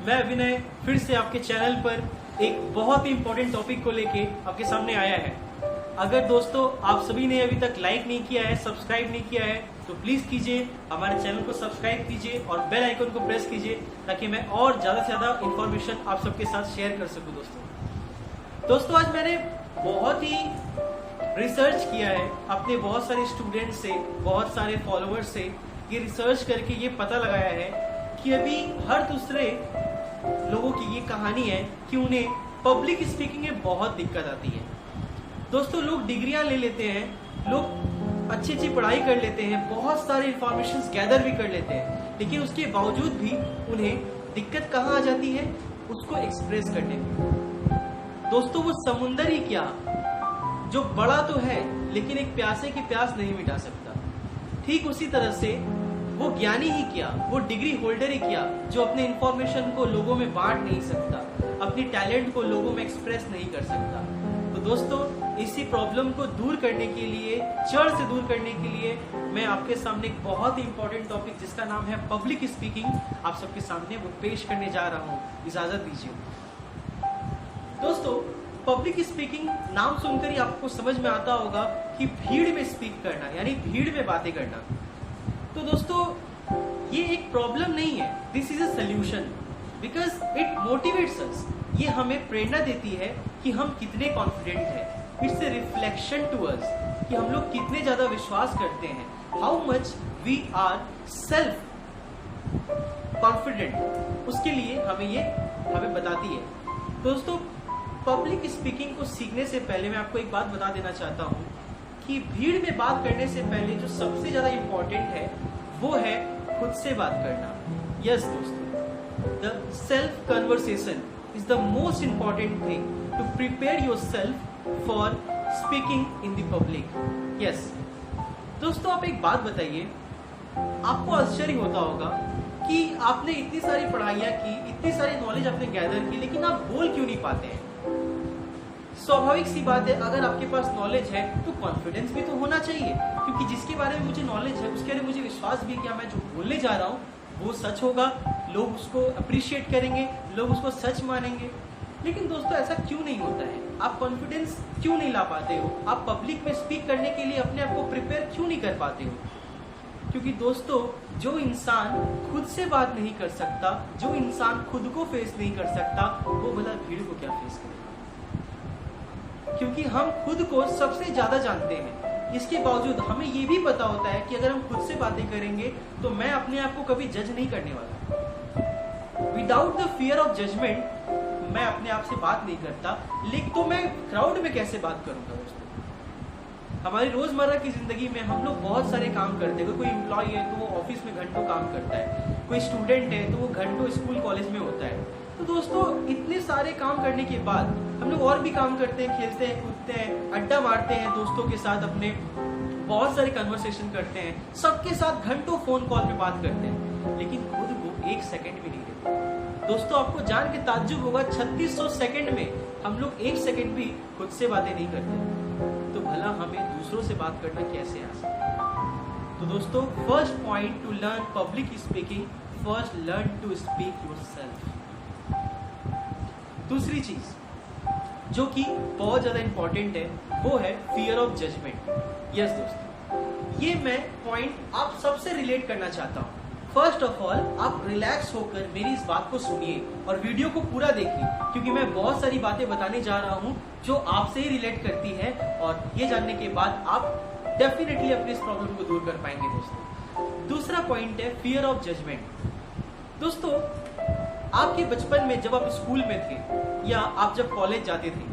मैं अभिनय फिर से आपके चैनल पर एक बहुत ही इंपॉर्टेंट टॉपिक को लेके आपके सामने आया है। अगर दोस्तों आप सभी ने अभी तक लाइक नहीं किया है, सब्सक्राइब नहीं किया है, तो प्लीज कीजिए, हमारे चैनल को सब्सक्राइब कीजिए और बेल आइकन को प्रेस कीजिए ताकि मैं और ज्यादा से ज्यादा इंफॉर्मेशन आप सबके साथ शेयर कर सकूं। दोस्तों आज मैंने बहुत ही रिसर्च किया है, अपने बहुत सारे स्टूडेंट से, बहुत सारे फॉलोअर्स से ये रिसर्च करके ये पता लगाया है कि अभी हर दूसरे लोगों की ये कहानी है कि उन्हें पब्लिक स्पीकिंग में बहुत दिक्कत आती है। दोस्तों लोग डिग्रियां ले लेते हैं, लोग अच्छी अच्छी पढ़ाई कर लेते हैं, बहुत सारे इंफॉर्मेशन गैदर भी कर लेते हैं, लेकिन उसके बावजूद भी उन्हें दिक्कत कहाँ आ जाती है, उसको एक्सप्रेस करने में। दोस्तों वो समुंदर ही क्या जो बड़ा तो है लेकिन एक प्यासे की प्यास नहीं मिटा सकता, ठीक उसी तरह से वो ज्ञानी ही क्या, वो डिग्री होल्डर ही क्या जो अपने इंफॉर्मेशन को लोगों में बांट नहीं सकता, अपनी टैलेंट को लोगों में एक्सप्रेस नहीं कर सकता। तो दोस्तों इसी प्रॉब्लम को दूर करने के लिए, जड़ से दूर करने के लिए मैं आपके सामने एक बहुत ही इंपॉर्टेंट टॉपिक जिसका नाम है पब्लिक स्पीकिंग आप सबके सामने वो पेश करने जा रहा हूँ। इजाजत दीजिए। दोस्तों पब्लिक स्पीकिंग नाम सुनकर ही आपको समझ में आता होगा कि भीड़ में स्पीक करना यानी भीड़ में बातें करना। तो दोस्तों ये एक प्रॉब्लम नहीं है, this is a solution because it motivates अस। ये हमें प्रेरणा देती है कि हम कितने कॉन्फिडेंट हैं। It's a reflection to us कि हम लोग कितने ज्यादा विश्वास करते हैं, how much we are self confident. उसके लिए हमें बताती है। दोस्तों पब्लिक स्पीकिंग को सीखने से पहले मैं आपको एक बात बता देना चाहता हूँ कि भीड़ में बात करने से पहले जो सबसे ज्यादा इंपॉर्टेंट है वो है खुद से बात करना। यस दोस्तों, the self conversation is the most important thing to prepare yourself for speaking in the public. Yes दोस्तों आप एक बात बताइए, आपको आश्चर्य होता होगा कि आपने इतनी सारी पढ़ाइयां की, इतनी सारी नॉलेज आपने गैदर की, लेकिन आप बोल क्यों नहीं पाते हैं? स्वाभाविक सी बात है, अगर आपके पास नॉलेज है तो कॉन्फिडेंस भी तो होना चाहिए, क्योंकि जिसके बारे में मुझे नॉलेज है उसके बारे में मुझे विश्वास भी है कि मैं जो बोलने जा रहा हूँ वो सच होगा, लोग उसको अप्रिशिएट करेंगे, लोग उसको सच मानेंगे। लेकिन दोस्तों ऐसा क्यों नहीं होता है? आप कॉन्फिडेंस क्यों नहीं ला पाते हो? आप पब्लिक में स्पीक करने के लिए अपने आप को प्रिपेयर क्यों नहीं कर पाते हो? क्योंकि दोस्तों जो इंसान खुद से बात नहीं कर सकता, जो इंसान खुद को फेस नहीं कर सकता, वो भला भीड़ को क्या फेस करेगा? क्योंकि हम खुद को सबसे ज्यादा जानते हैं, इसके बावजूद हमें ये भी पता होता है कि अगर हम खुद से बातें करेंगे तो मैं अपने आप को कभी जज नहीं करने वाला। Without the fear of judgement मैं अपने आप से बात नहीं करता, लेकिन तो मैं क्राउड में कैसे बात करूंगा? दोस्तों हमारी रोजमर्रा की जिंदगी में हम लोग बहुत सारे काम करते हैं। कोई एम्प्लॉय है तो वो ऑफिस में घंटों काम करता है, कोई स्टूडेंट है तो वो घंटों स्कूल कॉलेज में होता है। तो दोस्तों इतने सारे काम करने के बाद हम लोग और भी काम करते हैं, खेलते हैं, कूदते हैं, अड्डा मारते हैं दोस्तों के साथ, अपने बहुत सारे कन्वर्सेशन करते हैं, सबके साथ घंटों फोन कॉल पे बात करते हैं, लेकिन खुद को एक सेकंड भी नहीं देते। दोस्तों आपको जान के ताज्जुब होगा, 3600 सेकंड में हम लोग एक सेकंड भी खुद से बातें नहीं करते, तो भला हमें दूसरों से बात करना कैसे आ सकता? तो दोस्तों first point to learn public speaking, first learn to speak yourself. दूसरी चीज जो कि बहुत ज्यादा इंपॉर्टेंट है वो है फियर ऑफ जजमेंट। यस दोस्तों ये मैं पॉइंट आप सबसे रिलेट करना चाहता हूँ। फर्स्ट ऑफ ऑल आप रिलैक्स होकर मेरी इस बात को सुनिए और वीडियो को पूरा देखिए, क्योंकि मैं बहुत सारी बातें बताने जा रहा हूँ जो आपसे ही रिलेट करती है, और ये जानने के बाद आप डेफिनेटली अपनी इस प्रॉब्लम को दूर कर पाएंगे। दोस्तों दूसरा पॉइंट है फियर ऑफ जजमेंट। दोस्तों आपके बचपन में जब आप स्कूल में थे या आप जब कॉलेज जाते थे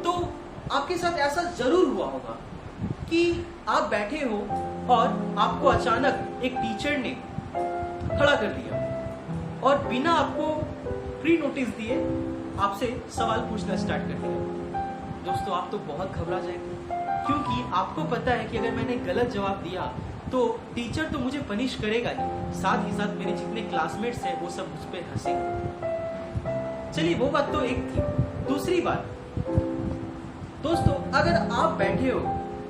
तो आपके साथ ऐसा जरूर हुआ होगा कि आप बैठे हो और आपको अचानक एक टीचर ने खड़ा कर दिया और बिना आपको प्री नोटिस दिए आपसे सवाल पूछना स्टार्ट कर दिया। दोस्तों आप तो बहुत घबरा जाएंगे, क्योंकि आपको पता है कि अगर मैंने गलत जवाब दिया तो टीचर तो मुझे पनिश करेगा ही, साथ ही साथ मेरे जितने क्लासमेट्स हैं वो सब मुझ पर हंसेंगे। चलिए वो बात तो एक थी। दूसरी बात दोस्तों, अगर आप बैठे हो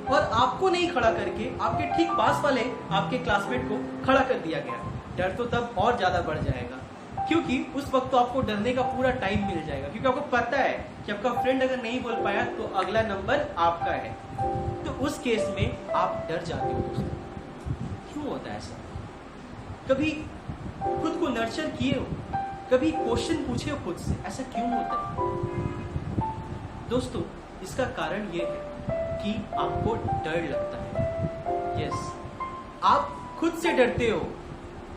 और आपको नहीं खड़ा करके आपके ठीक पास वाले आपके क्लासमेट को खड़ा कर दिया गया, डर तो तब और ज्यादा बढ़ जाएगा। क्योंकि उस वक्त तो आपको डरने का पूरा टाइम मिल जाएगा, क्योंकि आपको पता है कि आपका फ्रेंड अगर नहीं बोल पाया तो अगला नंबर आपका है। तो उस केस में आप डर जाते हो दोस्तों। क्यों होता है ऐसा? कभी खुद को नर्चर किए हो, कभी क्वेश्चन पूछे हो खुद से, ऐसा क्यों होता है दोस्तों? इसका कारण ये है कि आपको डर लगता है। यस, आप खुद से डरते हो।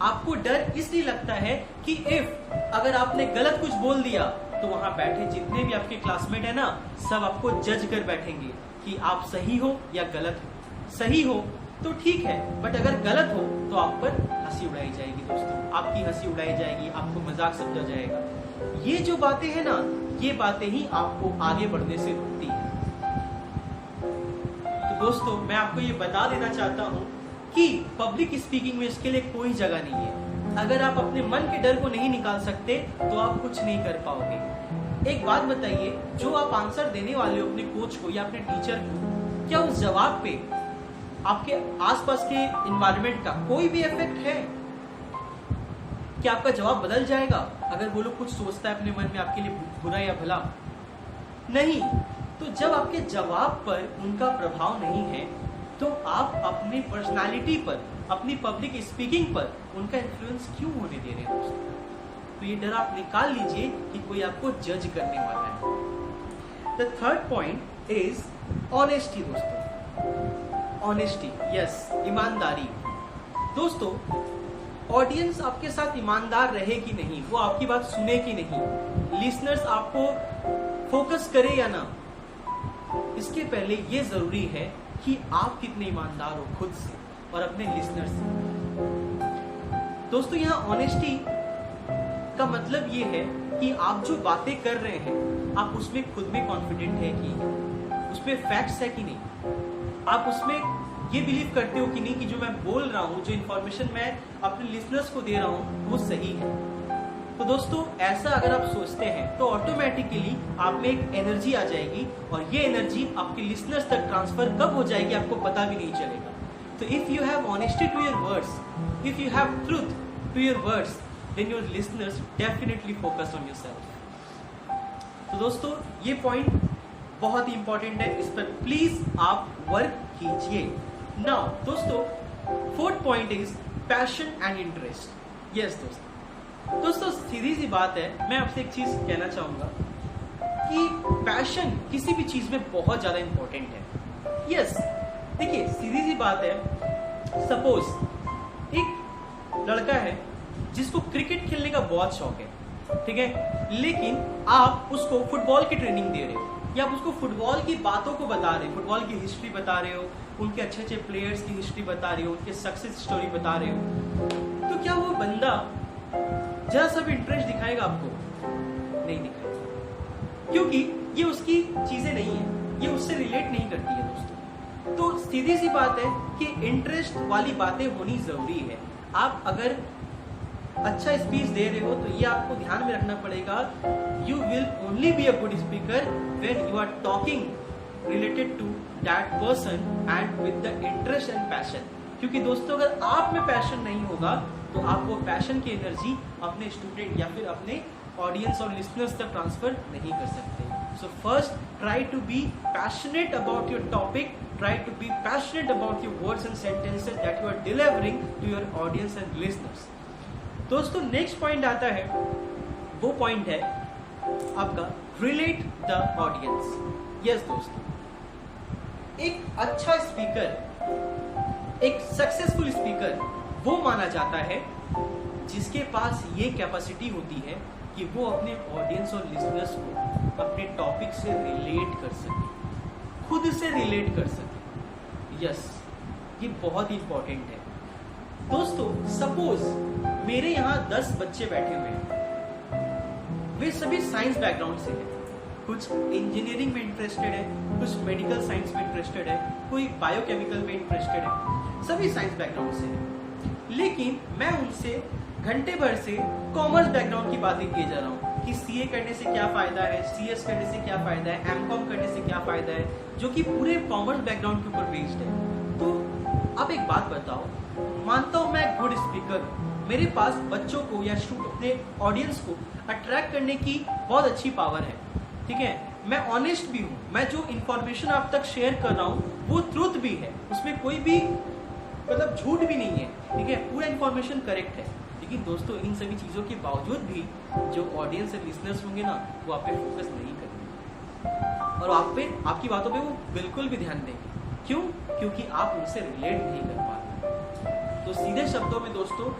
आपको डर इसलिए लगता है कि अगर आपने गलत कुछ बोल दिया तो वहां बैठे जितने भी आपके क्लासमेट है ना, सब आपको जज कर बैठेंगे कि आप सही हो या गलत हो। सही हो तो ठीक है, बट अगर गलत हो तो आप पर हंसी उड़ाई जाएगी दोस्तों, आपकी हंसी उड़ाई जाएगी, आपको मजाक समझा जाएगा। ये जो बातें हैं ना, ये बातें ही आपको आगे बढ़ने से रोकती है। तो दोस्तों, मैं आपको ये बता देना चाहता हूँ कि पब्लिक स्पीकिंग में इसके लिए कोई जगह नहीं है। अगर आप अपने मन के डर को नहीं निकाल सकते तो आप कुछ नहीं कर पाओगे। एक बात बताइए, जो आप आंसर देने वाले हो अपने कोच को या अपने टीचर को, क्या उस जवाब पे आपके आसपास के एनवायरनमेंट का कोई भी इफेक्ट है? क्या आपका जवाब बदल जाएगा अगर वो लोग कुछ सोचता है अपने मन में आपके लिए बुरा या भला? नहीं। तो जब आपके जवाब पर उनका प्रभाव नहीं है तो आप अपनी पर्सनालिटी पर, अपनी पब्लिक स्पीकिंग पर उनका इन्फ्लुएंस क्यों होने दे रहे हैं दोस्तों? तो ये डर आप निकाल लीजिए कि कोई आपको जज करने वाला है। The third point is honesty दोस्तों। ऑनेस्टी, यस, ईमानदारी। दोस्तों, ऑडियंस आपके साथ ईमानदार रहे कि नहीं, वो आपकी बात सुने कि नहीं, लिसनर्स आपको फोकस करे या ना, इसके पहले ये जरूरी है कि आप कितने ईमानदार हो खुद से और अपने लिसनर से। दोस्तों, यहाँ ऑनेस्टी का मतलब ये है कि आप जो बातें कर रहे हैं, आप उसमें खुद में कॉन्फिडेंट है कि उसमें फैक्ट्स है कि नहीं, आप उसमें ये बिलीव करते हो कि नहीं कि जो मैं बोल रहा हूँ, जो इन्फॉर्मेशन मैं अपने लिसनर्स को दे रहा हूँ, वो सही है। तो दोस्तों, ऐसा अगर आप सोचते हैं तो ऑटोमेटिकली आप में एक एनर्जी आ जाएगी और ये एनर्जी आपके लिसनर्स तक ट्रांसफर कब हो जाएगी आपको पता भी नहीं चलेगा। तो if you have honesty to your words, if you have truth to your words, then your listeners definitely focus on yourself. तो दोस्तों, ये पॉइंट बहुत ही इंपॉर्टेंट है, इस पर प्लीज आप वर्क कीजिए। नाउ दोस्तों, fourth point is passion and interest. Yes दोस्तों, सीधी सी बात है, मैं आपसे एक चीज कहना चाहूंगा कि पैशन किसी भी चीज में बहुत ज्यादा इंपॉर्टेंट है। यस, देखिए सीधी सी बात है, सपोज एक लड़का है जिसको क्रिकेट खेलने का बहुत शौक है, ठीक है, लेकिन आप उसको फुटबॉल की ट्रेनिंग दे रहे हो या आप उसको फुटबॉल की बातों को बता रहे हो, फुटबॉल की हिस्ट्री बता रहे हो, उनके अच्छे अच्छे प्लेयर्स की हिस्ट्री बता रहे हो, उनके सक्सेस स्टोरी बता रहे हो, तो क्या वो बंदा जरा सा भी इंटरेस्ट दिखाएगा आपको? नहीं दिखाएगा, क्योंकि ये उसकी चीजें नहीं है, ये उससे रिलेट नहीं करती है दोस्तों। तो सीधी सी बात है कि इंटरेस्ट वाली बातें होनी जरूरी है। आप अगर अच्छा स्पीच दे रहे हो तो ये आपको ध्यान में रखना पड़ेगा, you will only be a good speaker when you are talking related to that person and with the interest and passion. क्योंकि दोस्तों, अगर आप में पैशन नहीं होगा तो आप वो पैशन की एनर्जी अपने स्टूडेंट या फिर अपने ऑडियंस और लिसनर्स तक ट्रांसफर नहीं कर सकते। So first, try to be passionate about your topic, try to be passionate about your words and sentences that you are delivering to your audience and listeners. दोस्तों, next point आता है, वो point है आपका relate the audience. Yes दोस्तों, एक अच्छा speaker, एक सक्सेसफुल स्पीकर वो माना जाता है जिसके पास ये कैपेसिटी होती है कि वो अपने ऑडियंस और लिसनर्स को अपने टॉपिक से रिलेट कर सके, खुद से रिलेट कर सके। यस, ये बहुत ही इंपॉर्टेंट है दोस्तों। सपोज मेरे यहाँ 10 बच्चे बैठे हुए हैं, वे सभी साइंस बैकग्राउंड से हैं, कुछ इंजीनियरिंग में इंटरेस्टेड है, कुछ मेडिकल साइंस में इंटरेस्टेड है, कोई बायोकेमिकल में इंटरेस्टेड है, सभी साइंस बैकग्राउंड से हैं। लेकिन मैं उनसे घंटे भर से कॉमर्स बैकग्राउंड की बातें किए जा रहा हूँ कि सीए करने से क्या फायदा है, सीएस करने से क्या फायदा है, एमकॉम करने से क्या फायदा है, जो कि पूरे कॉमर्स बैकग्राउंड के ऊपर बेस्ड है। तो आप एक बात बताओ, मानता हूं मैं गुड स्पीकर हूं, मेरे पास बच्चों को या अपने ऑडियंस को अट्रैक्ट करने की बहुत अच्छी पावर है। ठीक है, मैं ऑनेस्ट भी हूँ, मैं जो इन्फॉर्मेशन आप तक शेयर कर रहा हूँ वो ट्रूथ भी है, उसमें कोई भी मतलब झूठ भी नहीं है। ठीक है, पूरा इन्फॉर्मेशन करेक्ट है। लेकिन दोस्तों इन सभी चीजों के बावजूद भी जो ऑडियंस और लिसनर्स होंगे ना, वो आप पे फोकस नहीं करेंगे और आपकी बातों पे वो बिल्कुल भी ध्यान देंगे। क्यों? क्योंकि आप उनसे रिलेट नहीं कर पाते। तो सीधे शब्दों में दोस्तों,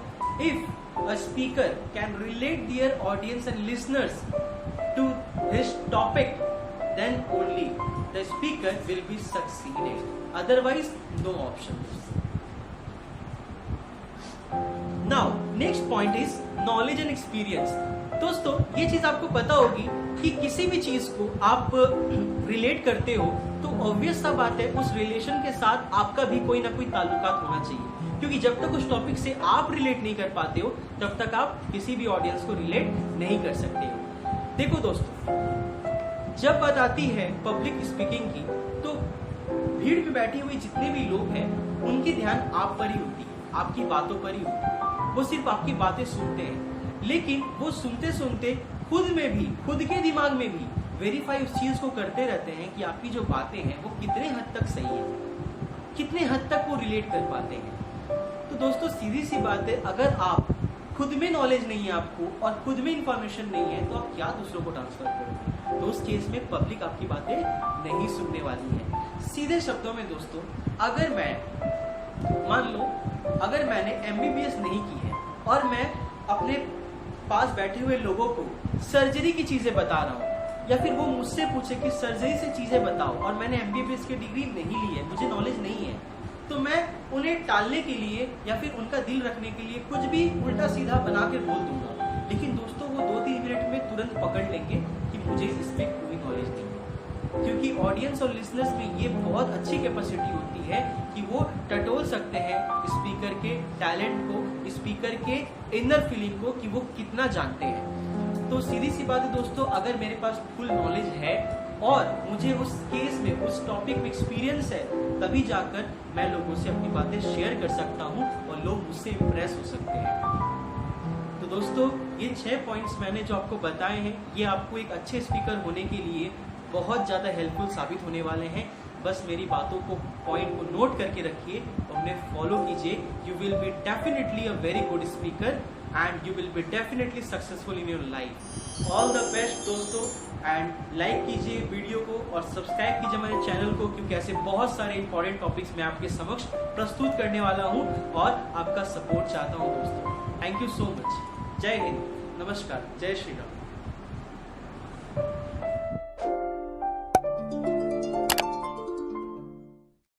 if a speaker can relate their audience and listeners to his topic, then only the speaker will be succeeded, otherwise no option. Now next point is knowledge and experience. दोस्तों ये चीज आपको पता होगी कि किसी भी चीज को आप रिलेट करते हो तो ऑब्वियस सा बात है उस रिलेशन के साथ आपका भी कोई ना कोई ताल्लुकात होना चाहिए, क्योंकि जब तक उस टॉपिक से आप रिलेट नहीं कर पाते हो तब तक आप किसी भी ऑडियंस को रिलेट नहीं कर सकते हो। देखो दोस्तों, जब बात आती है पब्लिक स्पीकिंग की तो भीड़ में बैठी हुई जितने भी लोग हैं उनकी ध्यान आप पर ही होती है, आपकी बातों पर ही होती है। वो सिर्फ आपकी बातें सुनते हैं, लेकिन वो सुनते सुनते खुद के दिमाग में भी वेरीफाई उस चीज को करते रहते हैं कि आपकी जो बातें हैं वो कितने हद तक सही है, कितने हद तक वो रिलेट कर पाते हैं। तो दोस्तों सीधी सी बात है, अगर आप खुद में नॉलेज नहीं है आपको और खुद में इंफॉर्मेशन नहीं है तो आप क्या दूसरों को ट्रांसफर करोगे? तो उस केस में पब्लिक आपकी बातें नहीं सुनने वाली है। सीधे शब्दों में दोस्तों, अगर मैं मान लो अगर मैंने MBBS नहीं की है और मैं अपने पास बैठे हुए लोगों को सर्जरी की चीजें बता रहा हूँ, या फिर वो मुझसे पूछे कि सर्जरी से चीजें बताओ और मैंने MBBS की डिग्री नहीं ली है, मुझे नॉलेज नहीं है, तो मैं उन्हें टालने के लिए या फिर उनका दिल रखने के लिए कुछ भी उल्टा सीधा बना के बोल दूंगा। लेकिन दोस्तों वो 2-3 मिनट में तुरंत पकड़ लेंगे कि मुझे इसमें कोई नॉलेज नहीं है, क्योंकि ऑडियंस और लिसनर्स में ये बहुत अच्छी कैपेसिटी होती है कि वो टटोल सकते हैं स्पीकर के टैलेंट को, स्पीकर के इनर फीलिंग को कि वो कितना जानते हैं। तो सीधी सी बात है दोस्तों, अगर मेरे पास फुल नॉलेज है और मुझे उस केस में उस टॉपिक में एक्सपीरियंस है, तभी जाकर मैं लोगों से अपनी बातें शेयर कर सकता हूँ और लोग मुझसे इम्प्रेस हो सकते हैं। तो दोस्तों ये 6 पॉइंट्स मैंने जो आपको बताए हैं, ये आपको एक अच्छे स्पीकर होने के लिए बहुत ज़्यादा हेल्पफुल साबित होने वाले हैं। बस मेरी बातों को, पॉइंट को नोट करके रखिए और उन्हें फॉलो कीजिए। You will be definitely a very good speaker and you will be definitely successful in your life. All the best दोस्तों, एंड लाइक कीजिए वीडियो को और सब्सक्राइब कीजिए हमारे चैनल को, क्योंकि ऐसे बहुत सारे इंपॉर्टेंट टॉपिक्स मैं आपके समक्ष प्रस्तुत करने वाला हूँ और आपका सपोर्ट चाहता हूँ दोस्तों। Thank you so much. जय हिंद, नमस्कार, जय श्री राम।